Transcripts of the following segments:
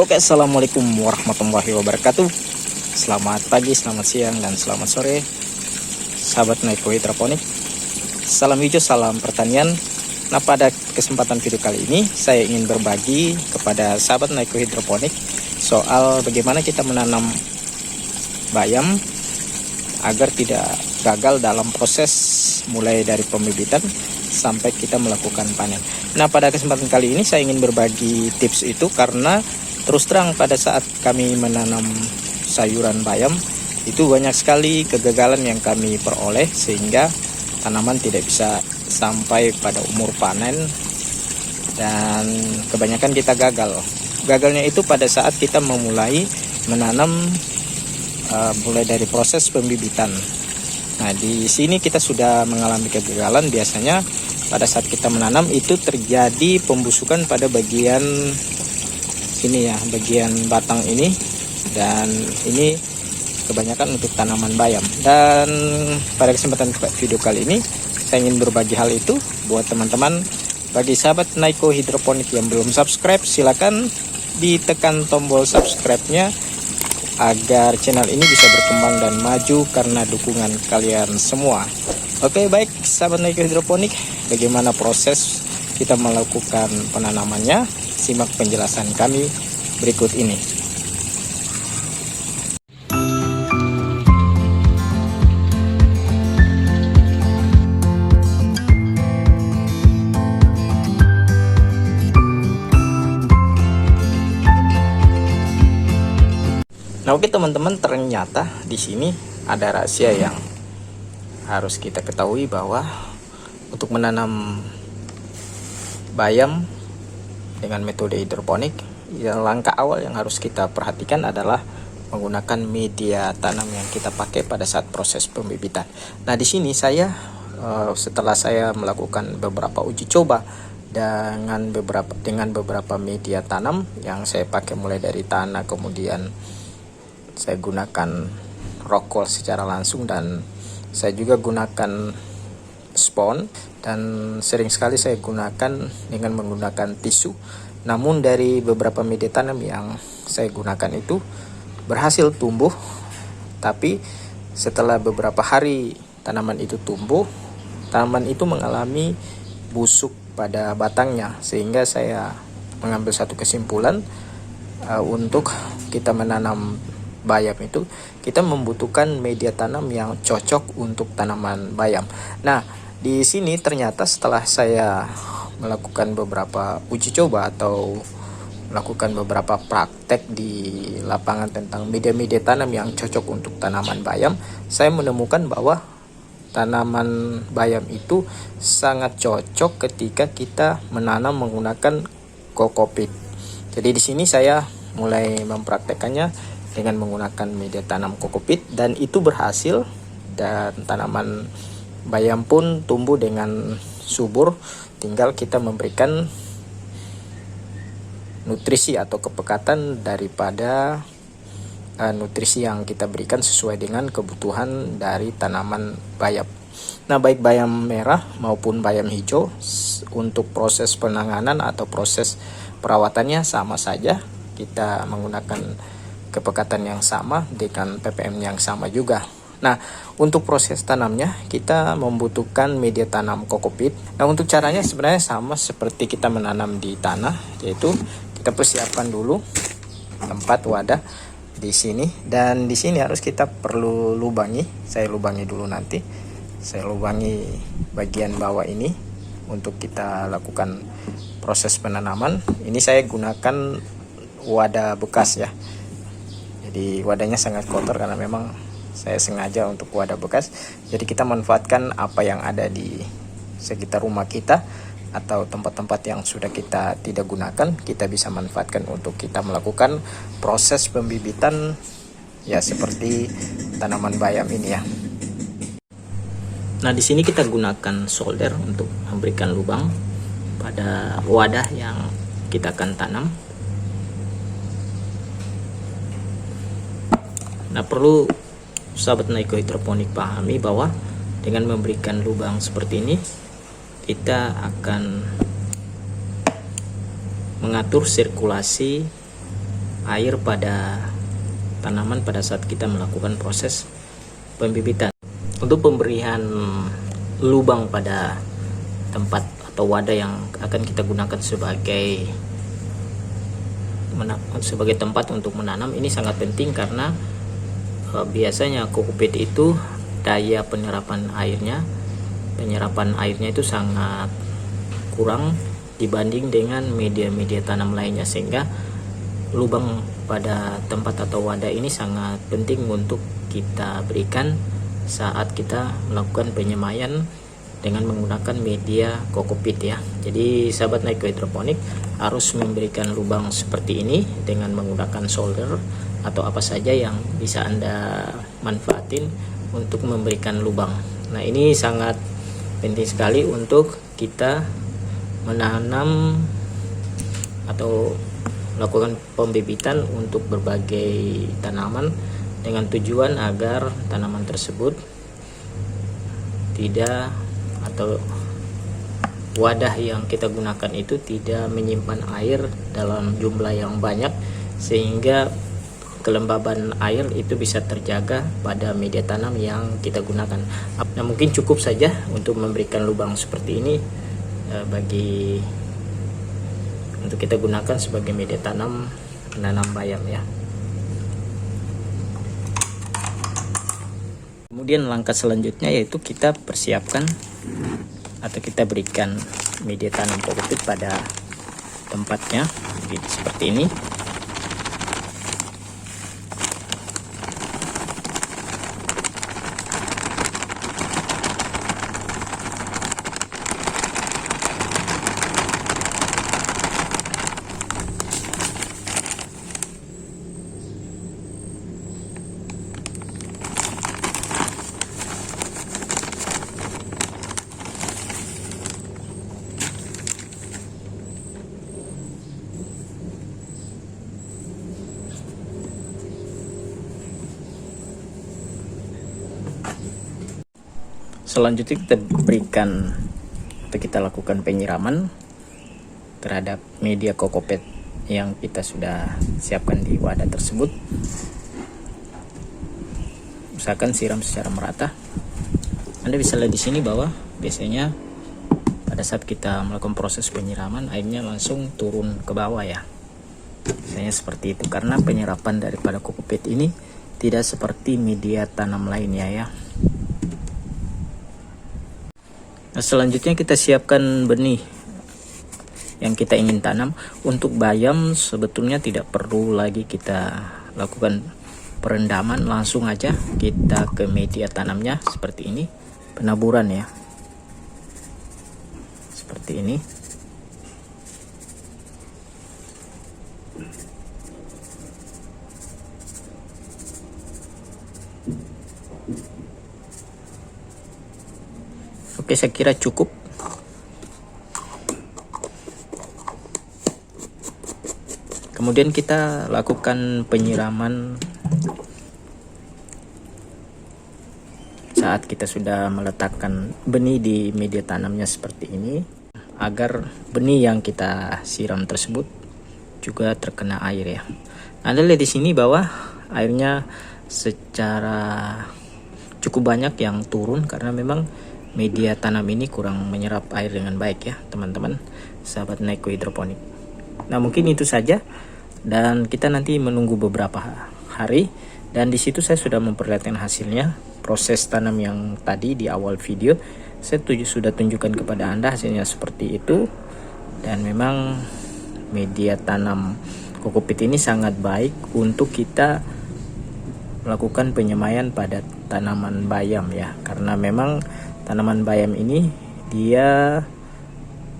Oke, assalamualaikum warahmatullahi wabarakatuh. Selamat pagi, selamat siang, dan selamat sore, sahabat Naiko Hidroponik. Salam hijau, salam pertanian. Nah, pada kesempatan video kali ini saya ingin berbagi kepada sahabat Naiko Hidroponik soal bagaimana kita menanam bayam agar tidak gagal dalam proses mulai dari pembibitan sampai kita melakukan panen. Nah, pada kesempatan kali ini saya ingin berbagi tips itu karena terus terang pada saat kami menanam sayuran bayam itu banyak sekali kegagalan yang kami peroleh sehingga tanaman tidak bisa sampai pada umur panen dan kebanyakan kita gagal. Gagalnya itu pada saat kita memulai menanam mulai dari proses pembibitan. Nah, di sini kita sudah mengalami kegagalan. Biasanya pada saat kita menanam itu terjadi pembusukan pada bagian ini ya, bagian batang ini, dan ini kebanyakan untuk tanaman bayam. Dan pada kesempatan video kali ini saya ingin berbagi hal itu buat teman-teman. Bagi sahabat Naiko Hidroponik yang belum subscribe, silakan ditekan tombol subscribe-nya agar channel ini bisa berkembang dan maju karena dukungan kalian semua. Oke, baik sahabat Naiko Hidroponik, bagaimana proses kita melakukan penanamannya? Simak penjelasan kami berikut ini. Nah, oke teman-teman, ternyata di sini ada rahasia yang harus kita ketahui, bahwa untuk menanam bayam dengan metode hidroponik, yang langkah awal yang harus kita perhatikan adalah menggunakan media tanam yang kita pakai pada saat proses pembibitan. Nah, di sini saya setelah saya melakukan beberapa uji coba dengan beberapa media tanam yang saya pakai, mulai dari tanah, kemudian saya gunakan rockwool secara langsung, dan saya juga gunakan spon, dan sering sekali saya gunakan dengan menggunakan tisu. Namun dari beberapa media tanam yang saya gunakan itu berhasil tumbuh, tapi setelah beberapa hari tanaman itu tumbuh, tanaman itu mengalami busuk pada batangnya, sehingga saya mengambil satu kesimpulan, untuk kita menanam bayam itu kita membutuhkan media tanam yang cocok untuk tanaman bayam. Nah, di sini ternyata setelah saya melakukan beberapa uji coba atau melakukan beberapa praktek di lapangan tentang media-media tanam yang cocok untuk tanaman bayam, saya menemukan bahwa tanaman bayam itu sangat cocok ketika kita menanam menggunakan kokopit. Jadi di sini saya mulai mempraktekannya dengan menggunakan media tanam kokopit, dan itu berhasil, dan tanaman bayam pun tumbuh dengan subur. Tinggal kita memberikan nutrisi atau kepekatan daripada nutrisi yang kita berikan sesuai dengan kebutuhan dari tanaman bayam. Nah, baik bayam merah maupun bayam hijau, untuk proses penanganan atau proses perawatannya sama saja. Kita menggunakan kepekatan yang sama dengan ppm yang sama juga. Nah, untuk proses tanamnya kita membutuhkan media tanam kokopit. Nah, untuk caranya sebenarnya sama seperti kita menanam di tanah, yaitu kita persiapkan dulu tempat wadah di sini, dan di sini harus kita perlu lubangi. Saya lubangi dulu nanti. Saya lubangi bagian bawah ini untuk kita lakukan proses penanaman. Ini saya gunakan wadah bekas ya. Jadi wadahnya sangat kotor karena memang saya sengaja untuk wadah bekas. Jadi kita manfaatkan apa yang ada di sekitar rumah kita atau tempat-tempat yang sudah kita tidak gunakan, kita bisa manfaatkan untuk kita melakukan proses pembibitan ya, seperti tanaman bayam ini ya. Nah, di sini kita gunakan solder untuk memberikan lubang pada wadah yang kita akan tanam. Nah, perlu sahabat Naiko Hidroponik pahami bahwa dengan memberikan lubang seperti ini, kita akan mengatur sirkulasi air pada tanaman pada saat kita melakukan proses pembibitan. Untuk pemberian lubang pada tempat atau wadah yang akan kita gunakan sebagai tempat untuk menanam ini sangat penting, karena biasanya kokopet itu daya penyerapan airnya itu sangat kurang dibanding dengan media-media tanam lainnya, sehingga lubang pada tempat atau wadah ini sangat penting untuk kita berikan saat kita melakukan penyemaian dengan menggunakan media kokopet ya. Jadi sahabat Niko hidroponik harus memberikan lubang seperti ini dengan menggunakan solder atau apa saja yang bisa Anda manfaatin untuk memberikan lubang. Nah, ini sangat penting sekali untuk kita menanam atau melakukan pembibitan untuk berbagai tanaman dengan tujuan agar tanaman tersebut tidak, atau wadah yang kita gunakan itu tidak menyimpan air dalam jumlah yang banyak, sehingga kelembaban air itu bisa terjaga pada media tanam yang kita gunakan. Nah, mungkin cukup saja untuk memberikan lubang seperti ini untuk kita gunakan sebagai media tanam penanam bayam ya. Kemudian langkah selanjutnya yaitu kita persiapkan atau kita berikan media tanam kokopet pada tempatnya seperti ini. Selanjutnya kita berikan atau kita lakukan penyiraman terhadap media kokopet yang kita sudah siapkan di wadah tersebut. Usahakan siram secara merata. Anda bisa lihat di sini bahwa biasanya pada saat kita melakukan proses penyiraman, airnya langsung turun ke bawah ya. Biasanya seperti itu karena penyerapan daripada kokopet ini tidak seperti media tanam lainnya ya. Nah, selanjutnya kita siapkan benih yang kita ingin tanam. Untuk bayam sebetulnya tidak perlu lagi kita lakukan perendaman, langsung aja kita ke media tanamnya seperti ini, penaburan ya, seperti ini. Oke, saya kira cukup. Kemudian kita lakukan penyiraman saat kita sudah meletakkan benih di media tanamnya seperti ini, agar benih yang kita siram tersebut juga terkena air ya. Anda lihat di sini bahwa airnya secara cukup banyak yang turun karena memang media tanam ini kurang menyerap air dengan baik ya teman-teman sahabat Niko hidroponik. Nah, mungkin itu saja, dan kita nanti menunggu beberapa hari, dan di situ saya sudah memperlihatkan hasilnya. Proses tanam yang tadi di awal video saya sudah tunjukkan kepada Anda hasilnya seperti itu, dan memang media tanam kokopet ini sangat baik untuk kita melakukan penyemaian pada tanaman bayam ya, karena memang tanaman bayam ini dia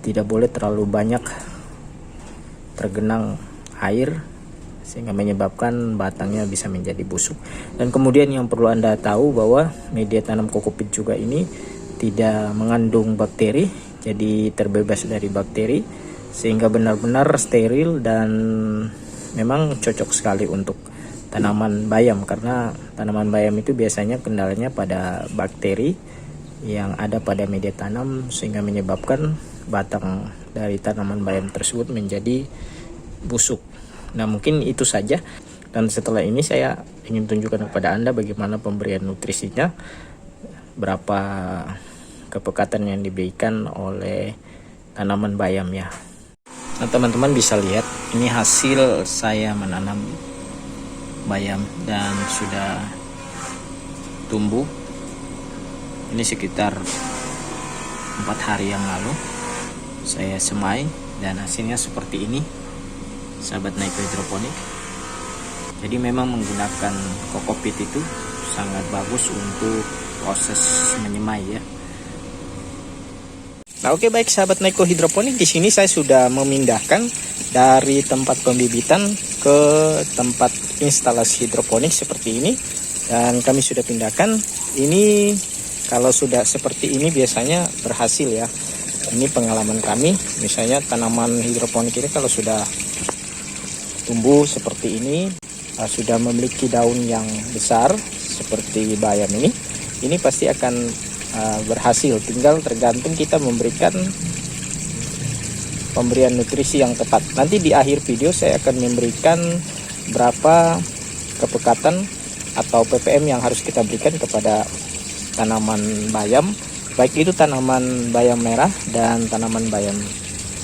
tidak boleh terlalu banyak tergenang air sehingga menyebabkan batangnya bisa menjadi busuk. Dan kemudian yang perlu Anda tahu bahwa media tanam kokopet juga ini tidak mengandung bakteri, jadi terbebas dari bakteri sehingga benar-benar steril dan memang cocok sekali untuk tanaman bayam, karena tanaman bayam itu biasanya kendalanya pada bakteri yang ada pada media tanam sehingga menyebabkan batang dari tanaman bayam tersebut menjadi busuk. Nah, mungkin itu saja. Dan setelah ini saya ingin tunjukkan kepada Anda bagaimana pemberian nutrisinya, berapa kepekatan yang diberikan oleh tanaman bayam ya. Nah, teman-teman bisa lihat ini hasil saya menanam bayam dan sudah tumbuh. Ini sekitar 4 hari yang lalu saya semai dan hasilnya seperti ini, sahabat Naiko Hidroponik. Jadi memang menggunakan kokopit itu sangat bagus untuk proses menyemai ya. Nah, oke, baik sahabat Naiko Hidroponik, di sini saya sudah memindahkan dari tempat pembibitan ke tempat instalasi hidroponik seperti ini, dan kami sudah pindahkan. Ini kalau sudah seperti ini biasanya berhasil ya. Ini pengalaman kami, misalnya tanaman hidroponik ini kalau sudah tumbuh seperti ini, sudah memiliki daun yang besar seperti bayam ini pasti akan berhasil. Tinggal tergantung kita memberikan pemberian nutrisi yang tepat. Nanti di akhir video saya akan memberikan berapa kepekatan atau ppm yang harus kita berikan kepada tanaman bayam, baik itu tanaman bayam merah dan tanaman bayam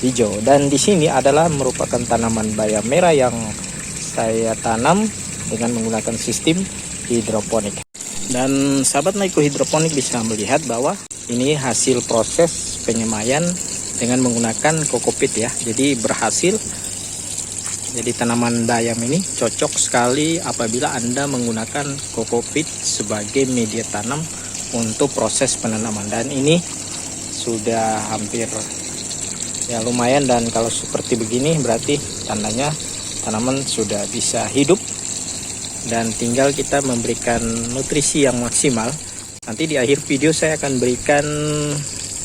hijau. Dan di sini adalah merupakan tanaman bayam merah yang saya tanam dengan menggunakan sistem hidroponik. Dan sahabat Naiko Hidroponik bisa melihat bahwa ini hasil proses penyemaian dengan menggunakan kokopit ya. Jadi berhasil. Jadi tanaman bayam ini cocok sekali apabila Anda menggunakan kokopit sebagai media tanam untuk proses penanaman. Dan ini sudah hampir ya lumayan, dan kalau seperti begini berarti tandanya tanaman sudah bisa hidup dan tinggal kita memberikan nutrisi yang maksimal. Nanti di akhir video saya akan berikan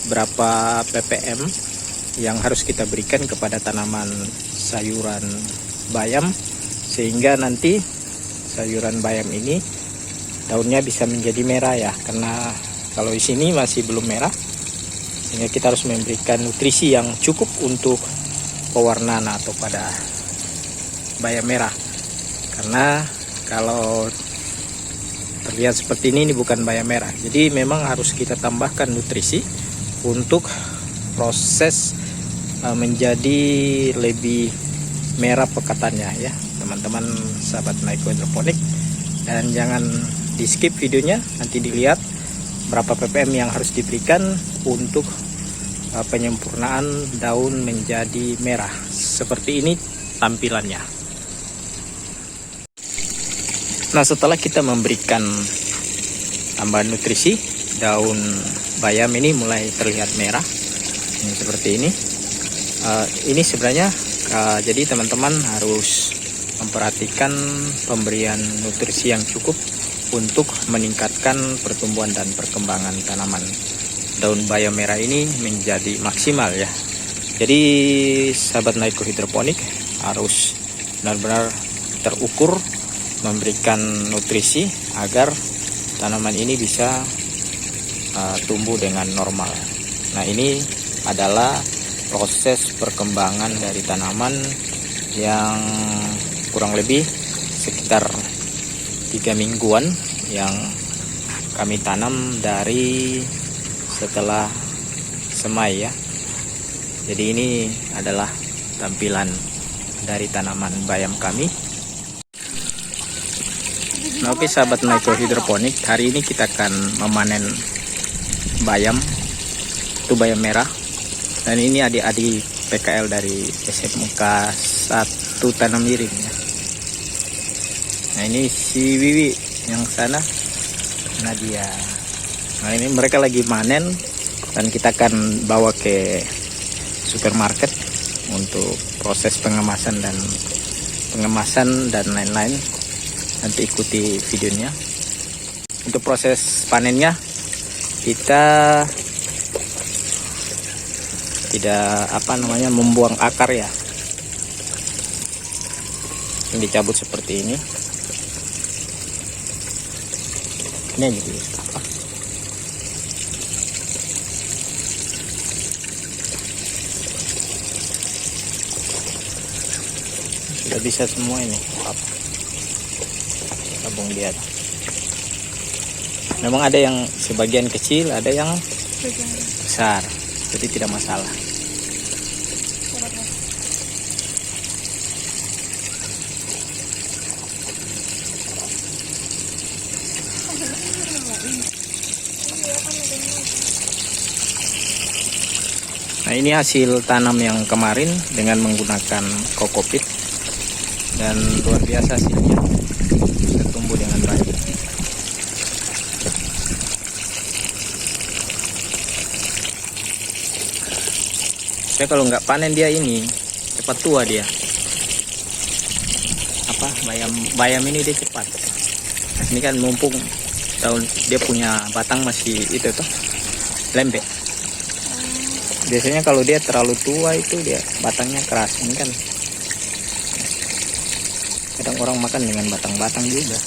berapa ppm yang harus kita berikan kepada tanaman sayuran bayam, sehingga nanti sayuran bayam ini daunnya bisa menjadi merah ya, karena kalau di sini masih belum merah, sehingga kita harus memberikan nutrisi yang cukup untuk pewarnaan atau pada bayam merah. Karena kalau terlihat seperti ini bukan bayam merah, jadi memang harus kita tambahkan nutrisi untuk proses menjadi lebih merah pekatannya ya teman-teman sahabat Naiko Hidroponik. Dan jangan di skip videonya, nanti dilihat berapa ppm yang harus diberikan untuk penyempurnaan daun menjadi merah. Seperti ini tampilannya. Nah, setelah kita memberikan tambahan nutrisi, daun bayam ini mulai terlihat merah. Ini seperti ini. Ini sebenarnya jadi teman-teman harus memperhatikan pemberian nutrisi yang cukup untuk meningkatkan pertumbuhan dan perkembangan tanaman daun bayam merah ini menjadi maksimal ya. Jadi sahabat Naiko Hidroponik harus benar-benar terukur memberikan nutrisi agar tanaman ini bisa tumbuh dengan normal. Nah, ini adalah proses perkembangan dari tanaman yang kurang lebih sekitar 3 mingguan yang kami tanam dari setelah semai ya. Jadi ini adalah tampilan dari tanaman bayam kami. Nah, oke sahabat Naiko Hidroponik, hari ini kita akan memanen bayam, itu bayam merah. Dan ini adik-adik PKL dari SMK 1 Tanam Miring ya. Nah, ini si Wiwi yang sana, Nadia. Nah, ini mereka lagi manen dan kita akan bawa ke supermarket untuk proses pengemasan dan lain-lain. Nanti ikuti videonya. Untuk proses panennya kita tidak membuang akar ya. Ini dicabut seperti ini. Ini aja dulu. Sudah bisa semua ini. Tabung dia. Memang ada yang sebagian kecil, ada yang besar, jadi tidak masalah. Nah, ini hasil tanam yang kemarin dengan menggunakan kokopit, dan luar biasa hasilnya, sudah tumbuh dengan baik. Saya kalau nggak panen dia ini cepat tua dia. Bayam ini dia cepat. Ini kan mumpung tahun dia punya batang masih itu tuh lembek. Biasanya kalau dia terlalu tua itu dia batangnya keras. Ini kan kadang orang makan dengan batang-batang juga.